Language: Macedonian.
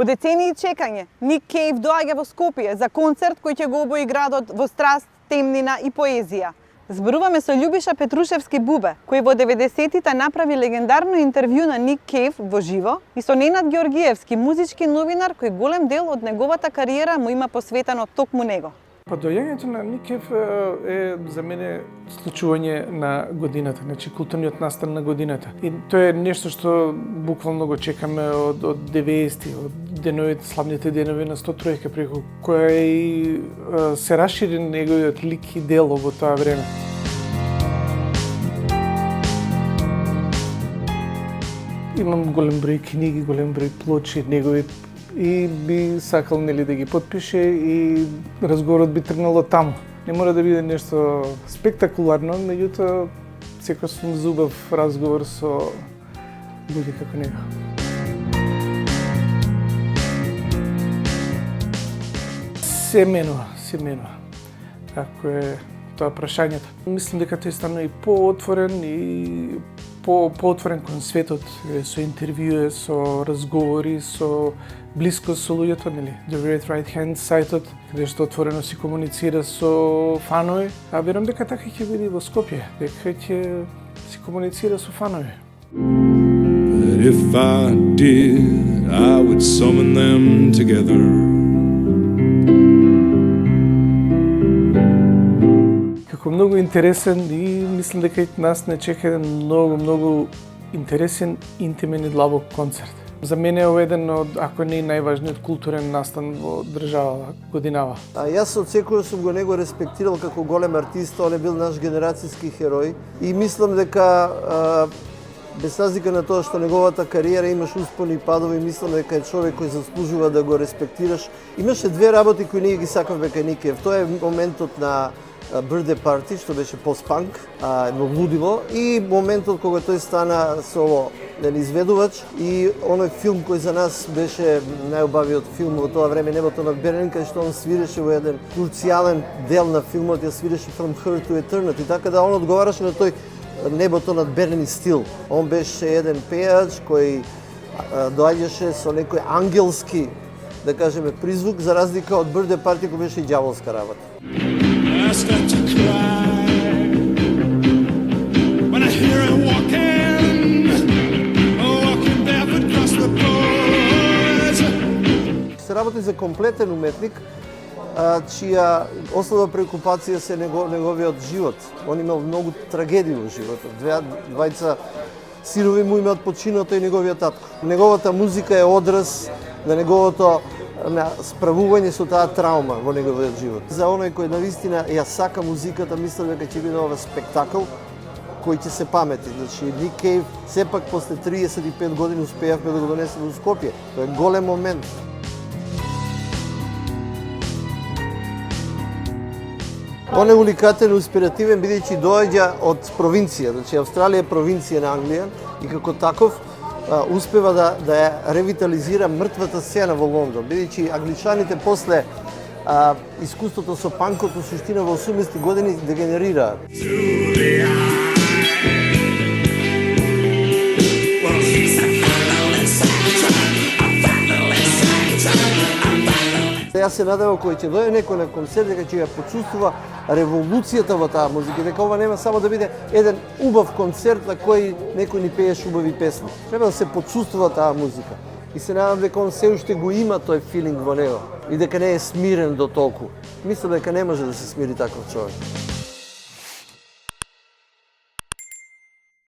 По децении чекање, Ник Кейв доаѓа во Скопје за концерт кој ќе го обои градот во страст, темнина и поезија. Зборуваме со Љубиша Петрушевски Бубе, кој во 90-тите направи легендарно интервју на Ник Кейв во живо, и со Ненад Георгиевски, музички новинар кој голем дел од неговата кариера му има посветено токму него. Па доаѓањето на Ник Кейв е за мене случување на годината, значи културниот настан на годината. И тоа е нешто што буквално го чекаме од 90-ти, од деновите, славните денови на 103-ка, преку која и се расшири неговиот лик и дело во тоа време. Имам голем број книги, голем број плочи негови, и би сакал да ги потпише и разговорот би тргнал од таму. Не мора да биде нешто спектакуларно, меѓутоа секој сум зубав разговор со луѓе како него. Се менува. Како е тоа прашањето. Мислам дека тој стана и поотворен и поотворен кон светот, со интервјуи, со разговори, со блискост со луѓето, нели? The Red Right Hand сајтот, каде што отворено си комуницира со фанови, а верувам дека така ќе биде во Скопје, дека ќе си комуницира со фанови. But if I did, I would summon them together. Како многу интересен и мислам дека и нас не чека еден многу интересен, интимен и длабок концерт. За мене е еден од, ако не и најважниот културен настан во држава годинава. Јас од секој сум го него респектирал како голем артист, он е бил наш генерацијски херој и мислам дека без разлика на тоа што неговата кариера имаш успони и падови, мислам дека е човек кој заслужува да го респектираш. Имаше две работи кои ние ги сакавме кај Ник Кейв. Тоа е моментот на Birthday Party, што беше пост-панк, едно лудило, и моментот кога тој стана соло изведувач и оној филм кој за нас беше најубавиот филм во тоа време, Небото над Берлин, кај што он свиреше во еден круцијален дел на филмот, ја свиреше From Her to Eternity, така да он одговараше на тој Небото над Берлин стил. Он беше еден пејач кој доаѓаше со некој ангелски, да кажеме, призвук, за разлика од Birthday Party кој беше и ѓаволска работа. I start to cry when I hear him walking barefoot across the boards. Се работи за комплетен уметник, чија основна преокупација се неговиот живот. Он имал многу трагедии во животот. Двајца синови му имаат починато и неговиот татко. Неговата музика е одраз на неговото на справување со таа траума во неговиот живот. За оној кој навистина ја сака музиката, мислам дека ќе биде ова спектакл кој ќе се памети. Значи, Ник Кейв сепак после 35 години успеавме да го донесеме во Скопје. Тоа е голем момент. Он е уникатен, инспиративен, бидејќи доаѓа од провинција. Значи, Австралија е провинција на Англија и како таков успева да ја ревитализира мртвата сцена во Лондон, бидејќи англичаните после искуството со панкот во суштина во 80-ти години дегенерираат. Јас се надевам кој ќе дојде некој на концерт дека ќе ја почувствува револуцијата во таа музика, дека ова нема само да биде еден убав концерт на кој некој ни пееш убави песни. Треба да се почувствува таа музика. И се надевам дека он се уште го има тој филинг во него и дека не е смирен до толку. Мислам дека не може да се смири таков човек.